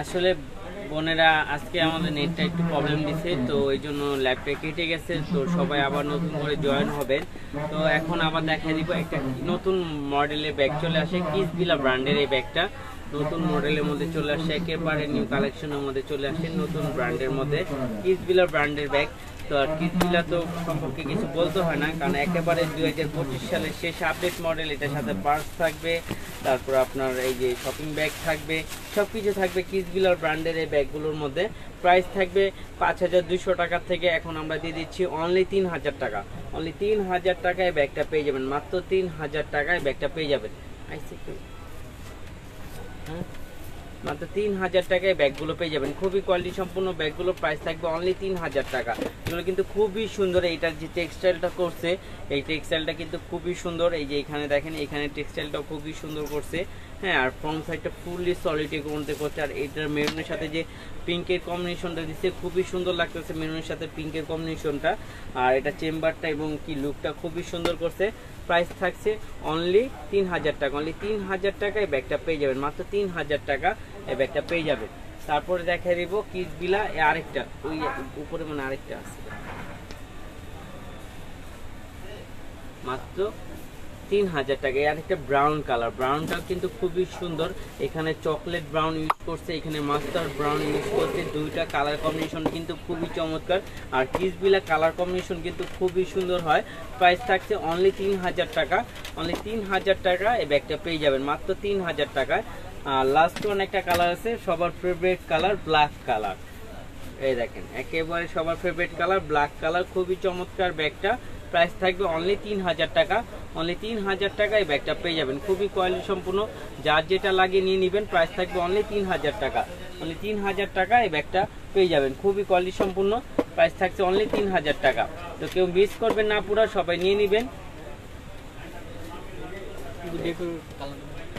আসলে বোনেরা আজকে আমাদের নেটটা একটু প্রবলেম দিছে, তো এই জন্য ল্যাবটা কেটে গেছে। তো সবাই আবার নতুন করে জয়েন হবেন। তো এখন আবার দেখা দিব একটা নতুন মডেলের ব্যাগ চলে আসে, কিসবিলা ব্র্যান্ডের এই ব্যাগটা নতুন মডেলের মধ্যে চলে আসে, একেবারে নিউ কালেকশনের মধ্যে চলে আসে, নতুন ব্র্যান্ডের মধ্যে কিসবিলা ব্র্যান্ডের ব্যাগ। তো আর কিসবিলা তো সম্পর্কে কিছু বলতে হয় না, কারণ একেবারে 2025 সালের শেষ আপডেট মডেল। এটার সাথে পার্স থাকবে, তারপর আপনার এই যে শপিং ব্যাগ থাকবে, সব কিছু থাকবে কিসবিলার ব্র্যান্ডের এই ব্যাগগুলোর মধ্যে। প্রাইস থাকবে 5200 টাকা থেকে এখন আমরা দিয়ে দিচ্ছি অনলি 3000 টাকা। অনলি 3000 টাকায় ব্যাগটা পেয়ে যাবেন, মাত্র 3000 টাকায় ব্যাগটা পেয়ে যাবেন। মাত্র 3000 টাকায় ব্যাগগুলো পেয়ে যাবেন, খুবই কোয়ালিটি সম্পূর্ণ ব্যাগগুলো। প্রাইস থাকবে অনলি 3000 টাকা। এগুলো কিন্তু খুবই সুন্দর, এইটার যে টেক্সটাইলটা করছে এই টেক্সটাইলটা কিন্তু খুবই সুন্দর। এই যে এখানে দেখেন, এখানে টেক্সটাইলটাও খুবই সুন্দর করছে। হ্যাঁ, আর ফ্রন্ট সাইডটা ফুললি সলিডের মধ্যে করছে। আর এইটার মেরুনের সাথে যে পিঙ্কের কম্বিনেশনটা দিচ্ছে খুবই সুন্দর লাগতেছে, মেরুনের সাথে পিঙ্কের কম্বিনেশনটা। আর এটা চেম্বারটা এবং কি লুকটা খুবই সুন্দর করছে। প্রাইস থাকছে অনলি 3000 টাকা। অনলি 3000 টাকায় ব্যাগটা পেয়ে যাবেন, মাত্র 3000 টাকা এই ব্যাগটা পেয়ে যাবেন। তারপরে দেখা দিব কিসবিলা আরেকটা, ওই উপরে মানে আরেকটা আছে, মাত্র 3000 টাকা। আরেকটা ব্রাউন কালার, ব্রাউনটা কিন্তু খুবই সুন্দর। এখানে চকলেট ব্রাউন ইউজ করছে, এখানে মাস্টার্ড ব্রাউন ইউজ করছে। দুইটা কালার কম্বিনেশন কিন্তু খুবই চমৎকার। আর কিসবিলা কালার কম্বিনেশন কিন্তু খুবই সুন্দর হয়। প্রাইস থাকছে অনলি 3000 টাকা। অনলি 3000 টাকা এই ব্যাগটা পেয়ে যাবেন, মাত্র 3000 টাকায়। আর লাস্ট ওয়ান একটা কালার আছে, সবার ফেভারিট কালার ব্ল্যাক কালার। এই দেখেন, একেবারে সবার ফেভারিট কালার ব্ল্যাক কালার, খুবই চমৎকার ব্যাগটা। প্রাইস থাকবে অনলি 3000 টাকা। অনলি 3000 টাকায় ব্যাগটা পেয়ে যাবেন, খুবই কোয়ালিটি সম্পূর্ণ। যার যেটা লাগে নিয়ে নেবেন। প্রাইস থাকবে অনলি 3000 টাকা। অনলি 3000 টাকা এই ব্যাগটা পেয়ে যাবেন, খুবই কোয়ালিটি সম্পূর্ণ। প্রাইস থাকছে অনলি 3000 টাকা। তো কেউ মিস করবেন না, পুরো সবাই নিয়ে নেবেন।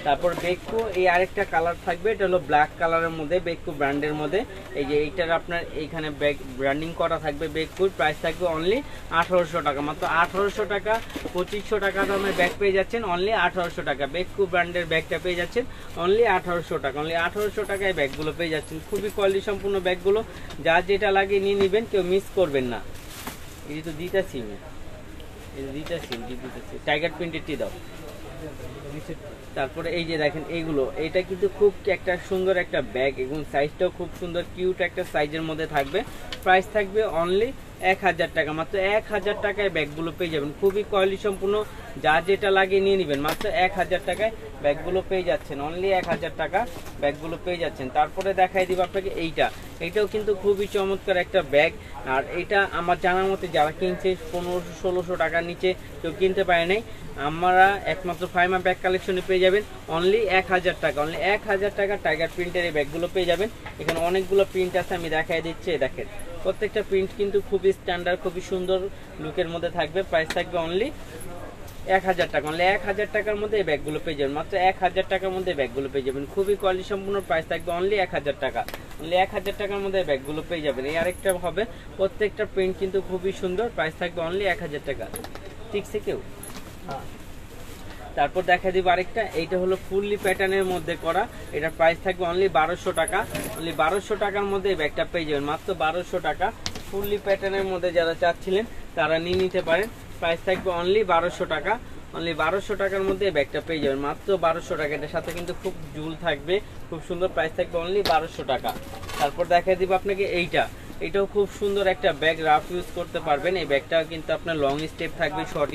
তারপর বেকু এই আরেকটা কালার থাকবে, এটা হলো ব্ল্যাক কালারের মধ্যে, বেকু ব্র্যান্ডের মধ্যে। এই যে এইটার আপনার এইখানে ব্র্যান্ডিং করা থাকবে বেকুর। প্রাইস থাকবে অনলি 1800 টাকা। মাত্র 1800 টাকা, 2500 টাকা দামে ব্যাগ পেয়ে যাচ্ছেন অনলি 1800 টাকা। বেকু ব্র্যান্ডের ব্যাগটা পেয়ে যাচ্ছেন অনলি 1800 টাকা। অনলি 1800 টাকায় ব্যাগগুলো পেয়ে যাচ্ছেন, খুবই কোয়ালিটি সম্পূর্ণ ব্যাগগুলো। যার যেটা লাগে নিয়ে নেবেন, কেউ মিস করবেন না। এই তো দিতেছি, টাইগার প্রিন্টেডটি দাও। তারপরে এই যে দেখেন এইগুলো, এটা কিন্তু খুব একটা সুন্দর একটা ব্যাগ এবং সাইজটাও খুব সুন্দর, কিউট একটা সাইজের মধ্যে থাকবে। প্রাইস থাকবে অনলি 1000 টাকা। মাত্র 1000 টাকায় ব্যাগগুলো পেয়ে যাবেন, খুবই কোয়ালিটি সম্পূর্ণ। যা যেটা লাগে নিয়ে নেবেন, মাত্র 1000 টাকায় ব্যাগগুলো পেয়ে যাচ্ছেন। অনলি 1000 টাকা ব্যাগগুলো পেয়ে যাচ্ছেন। তারপরে দেখাই দিব আপনাকে এইটাও কিন্তু খুবই চমৎকার একটা ব্যাগ। আর এটা আমার জানার মতে যারা কিনছে 1500-1600 টাকার নিচে কেউ কিনতে পারে নাই। আমরা একমাত্র ফাইমা ব্যাগ কালেকশনে পেয়ে যাবেন অনলি 1000 টাকা। অনলি 1000 টাকা টাইগার প্রিন্টের এই ব্যাগগুলো পেয়ে যাবেন। এখানে অনেকগুলো প্রিন্ট আছে, আমি দেখাই দিচ্ছি। দেখেন, প্রত্যেকটা প্রিন্ট কিন্তু খুবই স্ট্যান্ডার্ড, খুবই সুন্দর লুকের মধ্যে থাকবে। প্রাইস থাকবে অনলি 1000 টাকা। অনলি 1000 টাকার মধ্যে এই ব্যাগগুলো পেয়ে যাবেন, মাত্র 1000 টাকার মধ্যে ব্যাগগুলো পেয়ে যাবেন, খুবই কোয়ালিটি সম্পূর্ণ। প্রাইস থাকবে অনলি 1000 টাকা। অনলি 1000 টাকার মধ্যে ব্যাগগুলো পেয়ে যাবেন। এই আরেকটা হবে, প্রত্যেকটা প্রিন্ট কিন্তু খুবই সুন্দর। প্রাইস থাকবে অনলি 1000 টাকা। ঠিক আছে কেউ? তারপর দেখা দিব আরেকটা, এইটা হলো ফুললি প্যাটার্নের মধ্যে করা। এটার প্রাইস থাকবে অনলি 1200 টাকা। অনলি 1200 টাকার মধ্যে এই ব্যাগটা পেয়ে যাবেন, মাত্র 1200 টাকা। ফুললি প্যাটার্নের মধ্যে যারা চাচ্ছিলেন তারা নিয়ে নিতে পারেন। প্রাইস থাকবে অনলি 1200 টাকা। অনলি 1200 টাকার মধ্যে এই ব্যাগটা পেয়ে যাবেন, মাত্র 1200 টাকা। এটার সাথে কিন্তু খুব জুল থাকবে, খুব সুন্দর। প্রাইস থাকবে অনলি 1200 টাকা। তারপর দেখা দিব আপনাকে এটাও খুব সুন্দর একটা ব্যাগ, রাফ ইউজ করতে পারবেন। এই ব্যাগটা কিন্তু আপনার লং স্টেপ থাকবে, শর্ট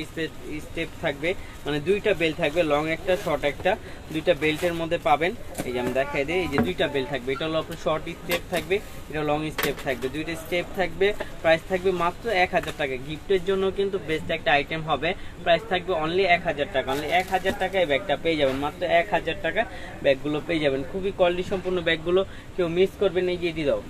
স্টেপ থাকবে, মানে দুইটা বেল্ট থাকবে, লং একটা শর্ট একটা, দুইটা বেল্টের মধ্যে পাবেন। এই যে আমি দেখাই দিই, এই যে দুইটা বেল্ট থাকবে। এটা হলো আপনার শর্ট স্টেপ থাকবে, এটা লং স্টেপ থাকবে, দুইটা স্টেপ থাকবে। প্রাইস থাকবে মাত্র 1000 টাকা। গিফটের জন্য কিন্তু বেস্ট একটা আইটেম হবে। প্রাইস থাকবে অনলি 1000 টাকা। অনলি 1000 টাকা এই ব্যাগটা পেয়ে যাবেন, মাত্র 1000 টাকা ব্যাগগুলো পেয়ে যাবেন, খুবই কোয়ালিটি সম্পূর্ণ ব্যাগগুলো, কেউ মিস করবেন। এই যে এটি দাও।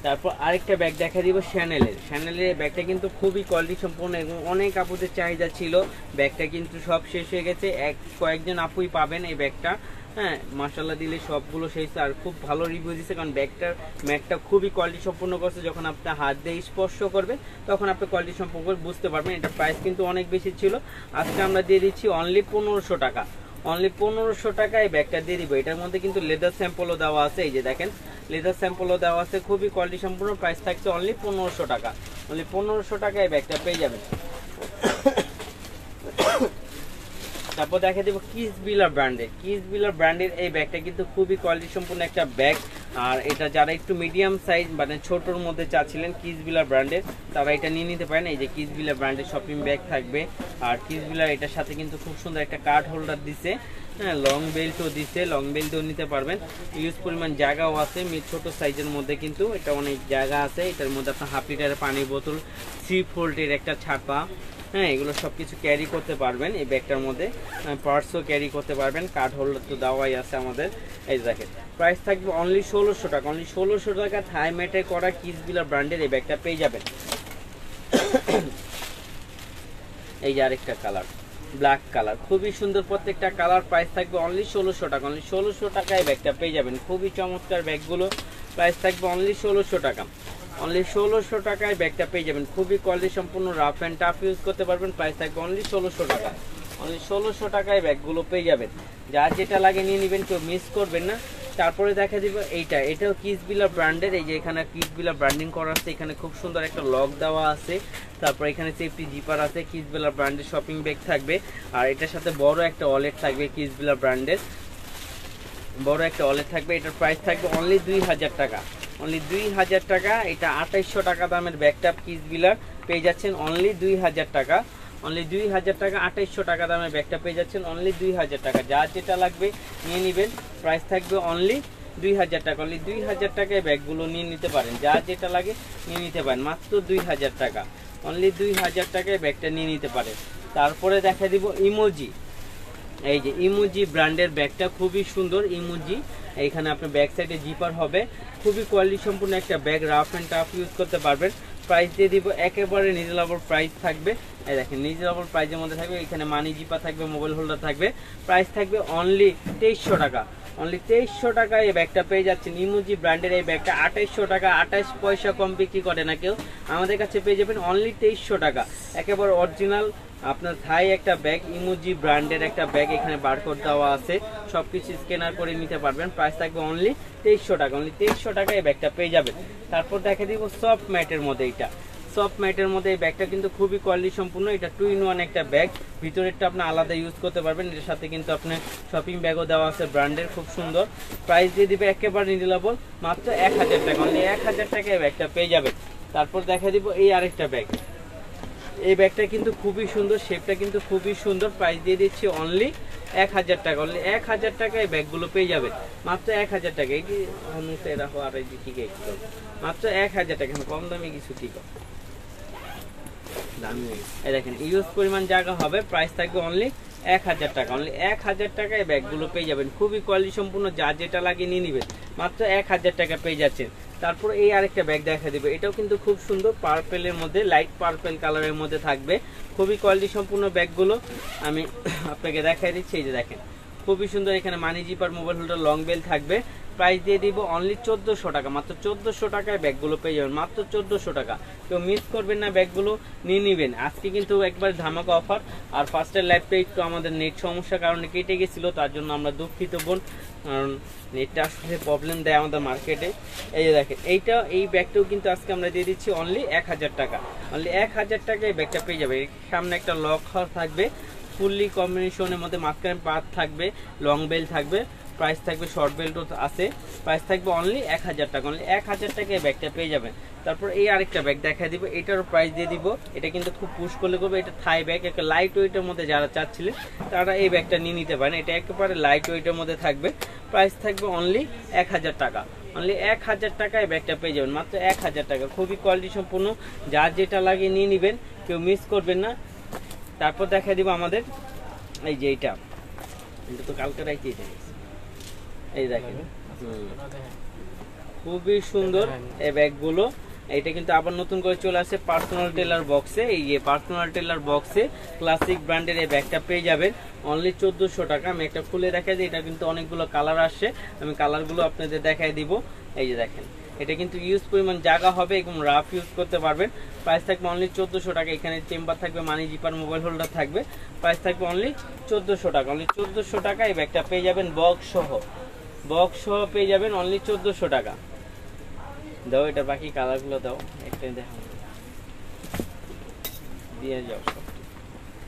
তারপর আরেকটা ব্যাগ দেখা দিব শ্যানেলের ব্যাগটা কিন্তু খুবই কোয়ালিটি সম্পূর্ণ এবং অনেক আপুদের চাহিদা ছিল। ব্যাগটা কিন্তু সব শেষ হয়ে গেছে, কয়েকজন আপুই পাবেন এই ব্যাগটা। হ্যাঁ, মাশাআল্লাহ দিলে সবগুলো শেষ। আর খুব ভালো রিভিউ দিচ্ছে, কারণ ম্যাগটা খুবই কোয়ালিটি সম্পূর্ণ করছে। যখন আপনি হাত দিয়ে স্পর্শ করবেন তখন আপনি কোয়ালিটি সম্পর্কে বুঝতে পারবেন। এটা প্রাইস কিন্তু অনেক বেশি ছিল, আজকে আমরা দিয়ে দিচ্ছি অনলি 1500 টাকা। অনলি 1500 টাকায় ব্যাগটা দিয়ে দিব। এটার মধ্যে কিন্তু লেদার স্যাম্পলও দেওয়া আছে, এই যে দেখেন লেদার স্যাম্পলও দেওয়া আছে, খুবই কোয়ালিটি সম্পূর্ণ। প্রাইস থাকছে অনলি 1500 টাকা। অনলি 1500 টাকায় ব্যাগটা পেয়ে যাবেন। তারপর দেখা দেবো কিসবিলার ব্র্যান্ডের। কিসবিলার ব্র্যান্ডের এই ব্যাগটা কিন্তু খুবই কোয়ালিটি সম্পূর্ণ একটা ব্যাগ। আর এটা যারা একটু মিডিয়াম সাইজ মানে ছোটোর মধ্যে চাচ্ছিলেন কিসবিলার ব্র্যান্ডের, তারা এটা নিয়ে নিতে পারেন। এই যে কিসবিলার ব্র্যান্ডের শপিং ব্যাগ থাকবে। আর কিসবিলার এটার সাথে কিন্তু খুব সুন্দর একটা কার্ড হোল্ডার দিছে, হ্যাঁ লং বেল্টও দিছে, লং বেল্টও নিতে পারবেন। ইউজ পরিমাণ জায়গাও আছে, ছোট সাইজের মধ্যে কিন্তু এটা অনেক জায়গা আছে। এটার মধ্যে আপনার হাফ লিটারের পানির বোতল, 3 ফোল্ডের একটা ছাতা, হ্যাঁ এগুলো সব কিছু ক্যারি করতে পারবেন এই ব্যাগটার মধ্যে। পার্সও ক্যারি করতে পারবেন, কার্ড হোল্ডার তো দেওয়াই আছে আমাদের। এই দেখেন প্রাইস থাকবে অনলি 1600 টাকা। অনলি 1600 টাকা থাই ম্যাটে করা কিসবিলার ব্র্যান্ডের এই ব্যাগটা পেয়ে যাবেন। এই যে আরেকটা কালার, ব্ল্যাক কালার, খুবই সুন্দর প্রত্যেকটা কালার। প্রাইস থাকবে অনলি 1600 টাকা। অনলি 1600 টাকায় ব্যাগটা পেয়ে যাবেন। খুবই চমৎকার ব্যাগগুলো, প্রাইস থাকবে অনলি 1600 টাকা। অনলি 1600 টাকায় ব্যাগটা পেয়ে যাবেন। খুবই কোয়ালিটি সম্পূর্ণ, রাফ অ্যান্ড টাফ ইউজ করতে পারবেন। প্রাইস থাকবে অনলি 1600 টাকা। অনলি 1600 টাকায় ব্যাগগুলো পেয়ে যাবেন। যার যেটা লাগে নিয়ে নেবেন, কেউ মিস করবেন না। তারপরে দেখা দিব এইটা, এটাও কিসবিলার ব্র্যান্ডের। এই যে এখানে কিসবিলার ব্র্যান্ডিং করা আছে, এখানে খুব সুন্দর একটা লক দেওয়া আছে। তারপর এখানে সেফটি জিপার আছে, কিসবিলার ব্র্যান্ডের শপিং ব্যাগ থাকবে। আর এটার সাথে বড় একটা ওয়ালেট থাকবে, কিসবিলার ব্র্যান্ডের বড় একটা ওয়ালেট থাকবে। এটার প্রাইস থাকবে অনলি 2000 টাকা। অনলি 2000 টাকা। এটা 2800 টাকা দামের ব্যাগটা কিসবিলার পেয়ে যাচ্ছেন অনলি 2000 টাকা। অনলি 2000 টাকা, 2800 টাকা দামের ব্যাগটা পেয়ে যাচ্ছেন অনলি 2000 টাকা। যার যেটা লাগবে নিয়ে নেবেন। প্রাইস থাকবে অনলি 2000 টাকা। অনলি 2000 টাকায় ব্যাগগুলো নিয়ে নিতে পারেন। যার যেটা লাগে নিয়ে নিতে পারেন, মাত্র 2000 টাকা। অনলি 2000 টাকায় ব্যাগটা নিয়ে নিতে পারেন। তারপরে দেখা দিব ইমোজি। এই যে ইমোজি ব্র্যান্ডের ব্যাগটা খুবই সুন্দর। ইমোজি এইখানে আপনার ব্যাক সাইডে জিপার হবে, খুবই কোয়ালিটি সম্পূর্ণ একটা bag, rough and tough use করতে পারবেন। প্রাইস দিয়ে দিব একেবারে রিজনেবল প্রাইস থাকবে। এই দেখেন রিজনেবল প্রাইসের মধ্যে থাকবে। এখানে মানি জিপার থাকবে, মোবাইল হোল্ডার থাকবে। প্রাইস থাকবে অনলি 2300 টাকা। অনলি 2300 টাকায় এই ব্যাগটা পেয়ে যাচ্ছেন। ইমোজি ব্র্যান্ডের এই ব্যাগটা 2800 টাকা, 28 পয়সা কম বিক্রি করে না কেউ। আমাদের কাছে পেয়ে যাবেন অনলি 2300 টাকা। একেবারে অরিজিনাল আপনার থাই একটা ব্যাগ, ইমোজি ব্র্যান্ডের একটা ব্যাগ। এখানে বারকোড দেওয়া আছে, সবকিছু স্ক্যানার করে নিতে পারবেন। প্রাইস থাকবে অনলি 2300 টাকা। অনলি 2300 টাকায় এই ব্যাগটা পেয়ে যাবেন। তারপর দেখে দিব সফট ম্যাটের মধ্যে। এটা সফট ম্যাটের মধ্যে এই ব্যাগটা কিন্তু খুবই কোয়ালিটি সম্পূর্ণ। এটা 2 in 1 একটা ব্যাগ, ভিতরেরটা আপনি আলাদা ইউজ করতে পারবেন। এর সাথে কিন্তু আপনার শপিং ব্যাগও দেওয়া আছে ব্র্যান্ডের, খুব সুন্দর। প্রাইস দিয়ে দিবে একেবারে রিজনেবল, মাত্র 1000 টাকা। অনলি 1000 টাকায় এই ব্যাগটা পেয়ে যাবেন। তারপর দেখা দিব এই আরেকটা ব্যাগ। এই ব্যাগটা কিন্তু খুবই সুন্দর, শেপটা কিন্তু খুবই সুন্দর। প্রাইস দিয়ে দিচ্ছি অনলি 1000 টাকা। অনলি 1000 টাকায় এই ব্যাগগুলো পেয়ে যাবে, মাত্র 1000 টাকা। এই যে রাখো আর এই যে ঠিক আছে, মাত্র 1000 টাকা। কম দামে কিছু ঠিক দামি। এই দেখেন ইউজ পরিমাণ জায়গা হবে। প্রাইস থাকবে অনলি 1000 টাকা। অনলি 1000 টাকায় ব্যাগগুলো পেয়ে যাবেন। খুবই কোয়ালিটি সম্পূর্ণ, যার যেটা লাগে নিয়ে নেবেন, মাত্র 1000 টাকা পেয়ে যাচ্ছেন। তারপর এই আরেকটা ব্যাগ দেখা দিবে। এটাও কিন্তু খুব সুন্দর, পার্পেলের মধ্যে, লাইট পার্পেল কালারের মধ্যে থাকবে। খুবই কোয়ালিটি সম্পূর্ণ ব্যাগগুলো আমি আপনাকে দেখাই দিচ্ছি। এই যে দেখেন খুবই সুন্দর। এখানে money zipper, mobile holder, long belt থাকবে। প্রাইস দিয়ে দিব অনলি 1400 টাকা। মাত্র 1400 টাকায় ব্যাগগুলো পেয়ে যাবেন, মাত্র 1400 টাকা। কেউ মিস করবেন না, ব্যাগগুলো নিয়ে নেবেন। আজকে কিন্তু একবার ধামাকা অফার। আর ফার্স্টের লাইভটা একটু আমাদের নেট সমস্যার কারণে কেটে গেছিলো, তার জন্য আমরা দুঃখিত বোন, কারণ নেটটা আসলে প্রবলেম দেয় আমাদের মার্কেটে। এই যে দেখেন এই ব্যাগটাও কিন্তু আজকে আমরা দিয়ে দিচ্ছি অনলি 1000 টাকা। অনলি 1000 টাকায় ব্যাগটা পেয়ে যাবে। সামনে একটা লক থাকবে, ফুললি কম্বিনেশনের মধ্যে, মাঝখানে পাত থাকবে, লং বেল থাকবে। প্রাইস থাকবে, শর্ট বেল্টও আছে। প্রাইস থাকবে অনলি 1000 টাকা। অনলি 1000 টাকায় ব্যাগটা পেয়ে যাবেন। তারপর এই আরেকটা ব্যাগ দেখা দিব। এটারও প্রাইস দিয়ে দিব। এটা কিন্তু খুব পুশ করলে করবে। এটা থাই ব্যাগ, একটা লাইট ওয়েটের মধ্যে যারা চাচ্ছিলেন তারা এই ব্যাগটা নিয়ে নিতে পারেন। এটা একেবারে লাইট ওয়েটের মধ্যে থাকবে। প্রাইস থাকবে অনলি 1000 টাকা। অনলি 1000 টাকায় ব্যাগটা পেয়ে যাবেন, মাত্র 1000 টাকা। খুবই কোয়ালিটি সম্পূর্ণ, যার যেটা লাগে নিয়ে নেবেন, কেউ মিস করবেন না। তারপর দেখা দিব আমাদের এই যে এটা তো কালকে রাইতে এই দেখেন খুবই সুন্দর এই ব্যাগগুলো। এটা কিন্তু আবার নতুন করে চলে আসছে পার্সোনাল টেলার বক্সে। এই যে পার্সোনাল টেলার বক্সে ক্লাসিক ব্র্যান্ডের এই ব্যাগটা পেয়ে যাবেন অনলি 1400 টাকা। আমি একটা খুলে দেখাই দিই। এটা কিন্তু অনেকগুলো কালার আসছে, আমি কালারগুলো আপনাদের দেখাই দিব। এই যে দেখেন এটা কিন্তু ইউজ পরিমাণ জায়গা হবে এবং রাফ ইউজ করতে পারবেন। প্রাইস থাকবে অনলি 1400 টাকা। এখানে চেম্বার থাকবে, মানি জিপার, মোবাইল হোল্ডার থাকবে। প্রাইস থাকবে অনলি 1400 টাকা। অনলি 1400 টাকা এই ব্যাগটা পেয়ে যাবেন বক্স সহ পেয়ে যাবেন অনলি 1400 টাকা। দাও এটা বাকি কালারগুলো দাও, একটাই দেখাও দিয়ে যাও সব।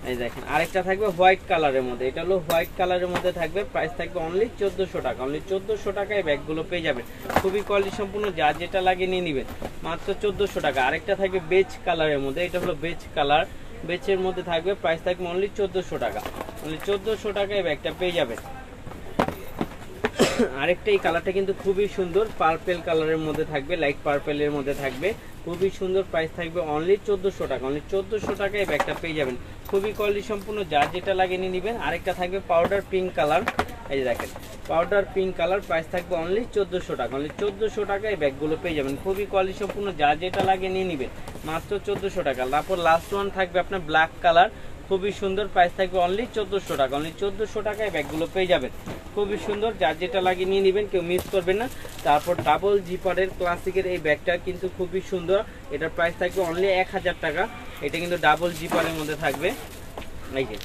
এই দেখেন আরেকটা থাকবে হোয়াইট কালারের মধ্যে, এটা হলো হোয়াইট কালারের মধ্যে থাকবে। প্রাইস থাকবে অনলি 1400 টাকা। অনলি 1400 টাকায় ব্যাগগুলো পেয়ে যাবেন, খুবই কোয়ালিটি সম্পূর্ণ, যার যেটা লাগে নিয়ে নেবেন, মাত্র 1400 টাকা। আরেকটা থাকবে বেজ কালারের মধ্যে, এটা হলো বেজ কালার, বেজের মধ্যে থাকবে। প্রাইস থাকবে অনলি 1400 টাকা। অনলি 1400 টাকায় ব্যাগটা পেয়ে যাবেন। আরেকটা এই কালারটা কিন্তু খুবই সুন্দর, পার্পেল কালারের মধ্যে থাকবে, লাইট পার্পেলের মধ্যে থাকবে, খুবই সুন্দর। প্রাইস থাকবে অনলি 1400 টাকা। অনলি 1400 টাকায় ব্যাগটা পেয়ে যাবেন, খুবই কোয়ালিটি সম্পূর্ণ, যার যেটা লাগে নিয়ে নেবেন। আরেকটা থাকবে পাউডার পিঙ্ক কালার, এই যে দেখেন পাউডার পিঙ্ক কালার। প্রাইস থাকবে অনলি 1400 টাকা। অনলি 1400 টাকায় ব্যাগগুলো পেয়ে যাবেন, খুবই কোয়ালিটি সম্পূর্ণ, যার যেটা লাগে নিয়ে নেবেন, মাত্র 1400 টাকা। তারপর লাস্ট ওয়ান থাকবে আপনার ব্ল্যাক কালার, খুবই সুন্দর। প্রাইস থাকবে অনলি 1400 টাকা। অনলি 1400 টাকায় ব্যাগগুলো পেয়ে যাবেন, খুবই সুন্দর, যার যেটা লাগে নিয়ে নেবেন, কেউ মিস করবেন না। তারপর ডাবল জিপারের ক্লাসিকের এই ব্যাগটা কিন্তু খুবই সুন্দর, এটার প্রাইস থাকবে অনলি 1000 টাকা। এটা কিন্তু ডাবল জিপারের মধ্যে থাকবে, এই যে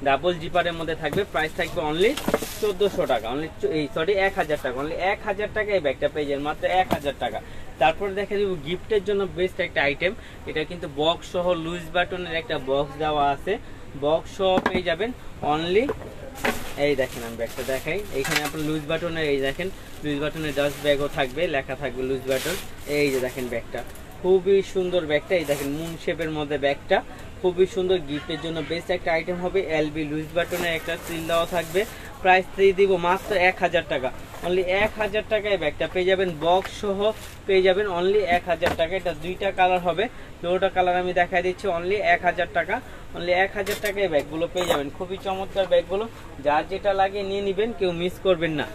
ডাবল জিপারের মধ্যে থাকবে। প্রাইস থাকবে অনলি 1400 টাকা। অনলি 1000 টাকা। অনলি 1000 টাকা এই ব্যাগটা পেয়ে যাবেন, মাত্র 1000 টাকা। তারপরে দেখা দিব গিফটের জন্য বেস্ট একটা আইটেম, এটা কিন্তু বক্স সহ লুজ বাটনের একটা বক্স দেওয়া আছে, বক্স সহ পেয়ে যাবেন অনলি। এই দেখেন আমি ব্যাগটা দেখাই, এইখানে আপনার লুজ বাটনের, এই দেখেন লুজ বাটনের ডাস্ট ব্যাগও থাকবে, লেখা থাকবে লুজ বাটন। এই যে দেখেন ব্যাগটা খুবই সুন্দর, ব্যাগটা এই দেখেন মুন শেপের মধ্যে, ব্যাগটা খুবই সুন্দর, গিফটের জন্য বেস্ট একটা আইটেম হবে। এলবি লুজ বাটনের একটা সিল দেওয়া থাকবে। প্রাইস দিয়ে দিব মাত্র 1000 টাকা। অনলি 1000 টাকায় ব্যাগটা পেয়ে যাবেন, বক্স সহ পেয়ে যাবেন অনলি 1000 টাকা। এটা দুইটা কালার হবে, দুটো কালার আমি দেখাই দিচ্ছি। অনলি 1000 টাকা। অনলি 1000 টাকায় ব্যাগগুলো পেয়ে যাবেন, খুবই চমৎকার ব্যাগগুলো, যার যেটা লাগে নিয়ে নেবেন, কেউ মিস করবেন না।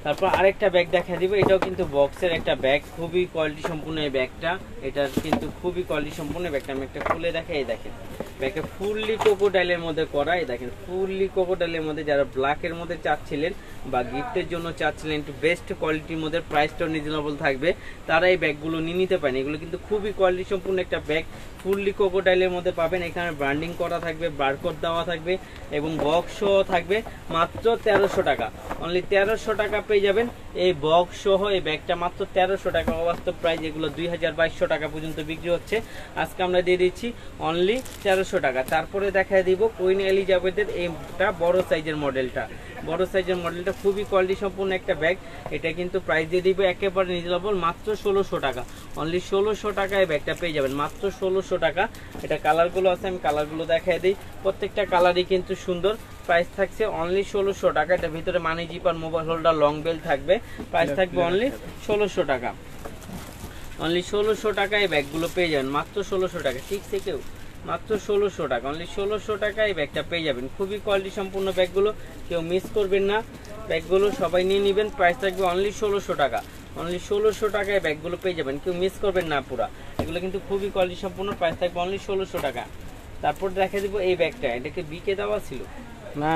তারপর আরেকটা ব্যাগ দেখা দিব, এটাও কিন্তু বক্সের একটা ব্যাগ, খুবই কোয়ালিটি সম্পূর্ণ এই ব্যাগটা, এটা কিন্তু খুবই কোয়ালিটি সম্পূর্ণ ব্যাগটা। আমি একটা খুলে দেখাই, এই দেখেন ব্যাগটা ফুললি কোকোডাইলের মধ্যে করা, এই দেখেন ফুললি কোকোডাইলের মধ্যে। যারা ব্ল্যাকের মধ্যে চাচ্ছিলেন বা গিফটের জন্য চাচ্ছিলেন একটু বেস্ট কোয়ালিটির মধ্যে, প্রাইসটাও রিজনেবল থাকবে, তারা এই ব্যাগগুলো নিয়ে নিতে পারেন। এগুলো কিন্তু খুবই কোয়ালিটি সম্পূর্ণ একটা ব্যাগ, ফুললি কোকোডাইলের মধ্যে পাবেন। এখানে ব্র্যান্ডিং করা থাকবে, বারকোড দেওয়া থাকবে এবং বক্সও থাকবে, মাত্র 1300 টাকা। অনলি 1300 টাকা পেয়ে যাবেন এই বক্স সহ এই ব্যাগটা, মাত্র 1300 টাকা। অবাস্তব প্রাইস, এগুলো 2200 টাকা পর্যন্ত বিক্রি হচ্ছে, আজকে আমরা দিয়ে দিচ্ছি অনলি 1300 টাকা। তারপরে দেখায় দিব কুইন এলিজাবেথের এইটা বড় সাইজের মডেলটা, বড় সাইজের মডেলটা খুবই কোয়ালিটি সম্পূর্ণ একটা ব্যাগ। এটা কিন্তু প্রাইস দিয়ে দিব একেবারে রিজনেবল, মাত্র 1600 টাকা। অনলি 1600 টাকায় ব্যাগটা পেয়ে যাবেন, মাত্র 1600 টাকা। এটা কালারগুলো আছে, আমি কালারগুলো দেখাই দিই, প্রত্যেকটা কালারই কিন্তু সুন্দর। প্রাইস থাকছে অনলি 1600 টাকা। এটা ভিতরে money zipper, mobile holder, long belt থাকবে। প্রাইস থাকবে অনলি 1600 টাকা। অনলি 1600 টাকায় ব্যাগগুলো পেয়ে যাবেন, মাত্র 1600 টাকা। ঠিকছে কেউ? মাত্র 1600 টাকা। অনলি 1600 টাকায় ব্যাগটা পেয়ে যাবেন, খুবই কোয়ালিটি সম্পূর্ণ ব্যাগগুলো, কেউ মিস করবেন না, ব্যাগগুলো সবাই নিয়ে নেবেন। প্রাইস থাকবে অনলি 1600 টাকা। অনলি 1600 টাকায় ব্যাগগুলো পেয়ে যাবেন, কেউ মিস করবেন না পুরা, এগুলো কিন্তু খুবই কোয়ালিটি সম্পূর্ণ। প্রাইস থাকবে অনলি 1600 টাকা। তারপর দেখা দিব এই ব্যাগটা, এটাকে বিকে দেওয়া ছিল না,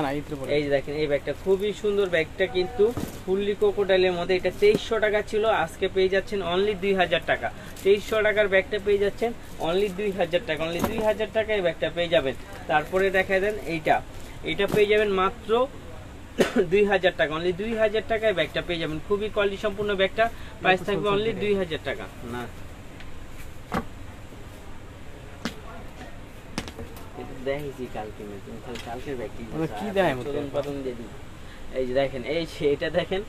এই যে দেখেন এই ব্যাগটা খুবই সুন্দর, ব্যাগটা কিন্তু ফুললি কোকোডাইলের মধ্যে। এটা 2300 টাকা ছিল, আজকে পেয়ে যাচ্ছেন অনলি 2000 টাকা। 2300 টাকার ব্যাগটা পেয়ে যাচ্ছেন অনলি 2000 টাকা। অনলি 2000 টাকায় ব্যাগটা পেয়ে যাবেন। তারপরে দেখা দেন এইটা পেয়ে যাবেন মাত্র 2000 টাকা। অনলি 2000 টাকায় ব্যাগটা পেয়ে যাবেন, খুবই কোয়ালিটি সম্পূর্ণ ব্যাগটা। প্রাইস থাকবে অনলি 2000 টাকা। না দেখেছি কালকে, কালকের ব্যাগ কি দেয় উৎপাদন দিয়ে দিই। এই যে দেখেন, এটা দেখেন,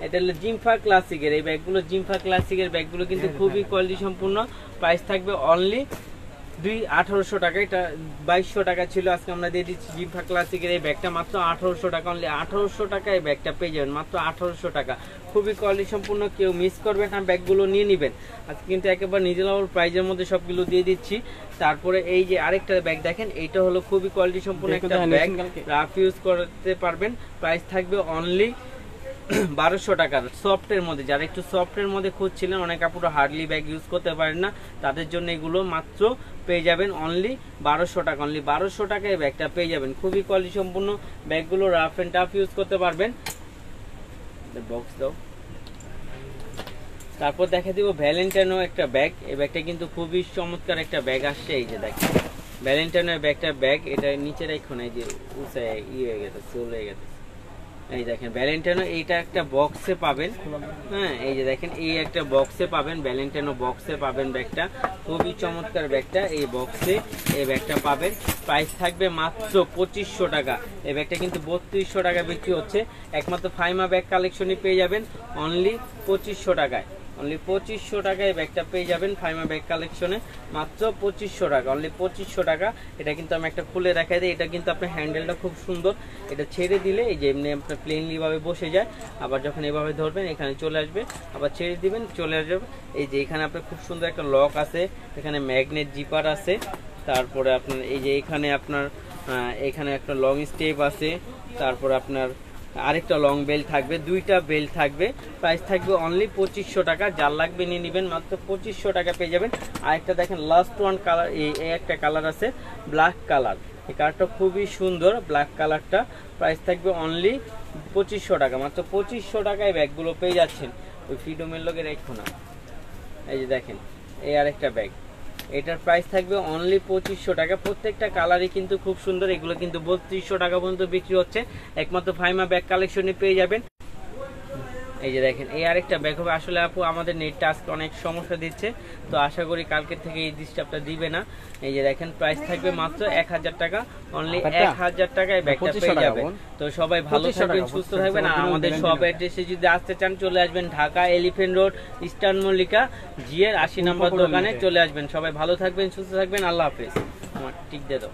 এটা হলো জিমফা ক্লাসিকের এই ব্যাগগুলো, জিমফা ক্লাসিকের ব্যাগগুলো কিন্তু খুবই কোয়ালিটি সম্পূর্ণ। প্রাইস থাকবে অনলি 1800 টাকা। এটা 2200 টাকা ছিল, আজকে আমরা দিয়ে দিচ্ছি জিমফা ক্লাসিকের এই ব্যাগটা মাত্র 1800 টাকা। অনলি 1800 টাকায় ব্যাগটা পেয়ে যাবেন, মাত্র 1800 টাকা। খুবই কোয়ালিটি সম্পূর্ণ, কেউ মিস করবেন না, ব্যাগগুলো নিয়ে নেবেন। আজকে কিন্তু একেবারে রিজনেবল প্রাইজের মধ্যে সবগুলো দিয়ে দিচ্ছি। তারপরে এই যে আরেকটা ব্যাগ দেখেন, এইটা হলো খুবই কোয়ালিটি সম্পূর্ণ একটা ব্যাগ, রাফ ইউজ করতে পারবেন। প্রাইস থাকবে অনলি 1200 টাকার সফটের মধ্যে। যারা একটু সফটের মধ্যে খুঁজছিলেন, অনেক আপুরা হার্ডলি ব্যাগ ইউজ করতে পারেন না, তাদের জন্য এগুলো মাত্র পেয়ে যাবেন অনলি 1200 টাকা। অনলি 1200 টাকায় এই ব্যাগটা পেয়ে যাবেন, খুবই কোয়ালিটি সম্পূর্ণ ব্যাগগুলো, রাফ এন্ড টাফ ইউজ করতে পারবেন। বক্স দাও, তারপর দেখা দিব ভ্যালেন্টাইনো একটা ব্যাগ। এই ব্যাগটা কিন্তু খুবই চমৎকার একটা ব্যাগ আসছে। এই যে দেখেন ভ্যালেন্টাইনো ব্যাগটা ব্যাগ, এটা নিচে রাখো না, এই যে উঁচায় হয়ে গেছে, সোল হয়ে গেছে। এই দেখেন ভ্যালেন্টাইনো এইটা একটা বক্সে পাবেন। হ্যাঁ এই যে দেখেন এই একটা বক্সে পাবেন, ভ্যালেন্টাইনো বক্সে পাবেন ব্যাগটা, খুবই চমৎকার ব্যাগটা। এই বক্সে এই ব্যাগটা পাবেন। প্রাইস থাকবে মাত্র 2500 টাকা। এই ব্যাগটা কিন্তু 3200 টাকা বিক্রি হচ্ছে। একমাত্র ফাইমা ব্যাগ কালেকশনই পেয়ে যাবেন অনলি 2500 টাকায়। অনলি 2500 টাকায় ব্যাগটা পেয়ে যাবেন ফাইমা ব্যাগ কালেকশনে, মাত্র 2500 টাকা, অনলি 2500 টাকা। এটা কিন্তু আমি একটা খুলে দেখাই দিই। এটা কিন্তু আপনার হ্যান্ডেলটা খুব সুন্দর, এটা ছেড়ে দিলে এই যে এমনি আপনার প্লেনলি ভাবে বসে যায়। আবার যখন এভাবে ধরবেন এখানে চলে আসবে, আবার ছেড়ে দিবেন চলে আসবে। এই যে এখানে আপনার খুব সুন্দর একটা লক আছে, এখানে ম্যাগনেট জিপার আছে। তারপরে আপনার এই যে এখানে আপনার এখানে একটা লং স্টেপ আছে। তারপর আপনার আরেকটা লং বেল্ট থাকবে, দুইটা বেল্ট থাকবে। প্রাইস থাকবে অনলি 2500 টাকা। যার লাগবে নিয়ে নেবেন, মাত্র 2500 টাকা পেয়ে যাবেন। আরেকটা দেখেন লাস্ট ওয়ান কালার, এই একটা কালার আছে ব্ল্যাক কালার। এই কালারটা খুবই সুন্দর, ব্ল্যাক কালারটা। প্রাইস থাকবে অনলি 2500 টাকা, মাত্র 2500 টাকায় ব্যাগগুলো পেয়ে যাচ্ছেন। ওই ফ্রিডমের লোকের রেখো না। এই যে দেখেন এই আরেকটা ব্যাগ, এটার প্রাইস থাকবে অনলি 2500 টাকা। প্রত্যেকটা কালারই কিন্তু খুব সুন্দর। এগুলো কিন্তু 3200 টাকা পর্যন্ত বিক্রি হচ্ছে। একমাত্র ফাইমা ব্যাগ কালেকশনে পেয়ে যাবেন। এই যে দেখেন এই আরেকটা ব্যাগ হবে। আসলে আপু আমাদের নেটটা আজকে অনেক সমস্যা দিচ্ছে, তো আশা করি কালকে থেকে এই ডিস্টার্বটা দিবে না। এই যে দেখেন প্রাইস থাকবে মাত্র 1000 টাকা, অনলি 1000 টাকায় ব্যাগটা পেয়ে যাবেন। তো সবাই ভালো থাকবেন, সুস্থ থাকবেন। আর আমাদের সব অ্যাড্রেসে যদি আসতে চান চলে আসবেন, Dhaka elephant road eastern Mallika জিএর 80 নম্বর দোকানে চলে আসবেন। সবাই ভালো থাকবেন, সুস্থ থাকবেন। আল্লাহ হাফেজ। আমার টিক দিয়ে দাও।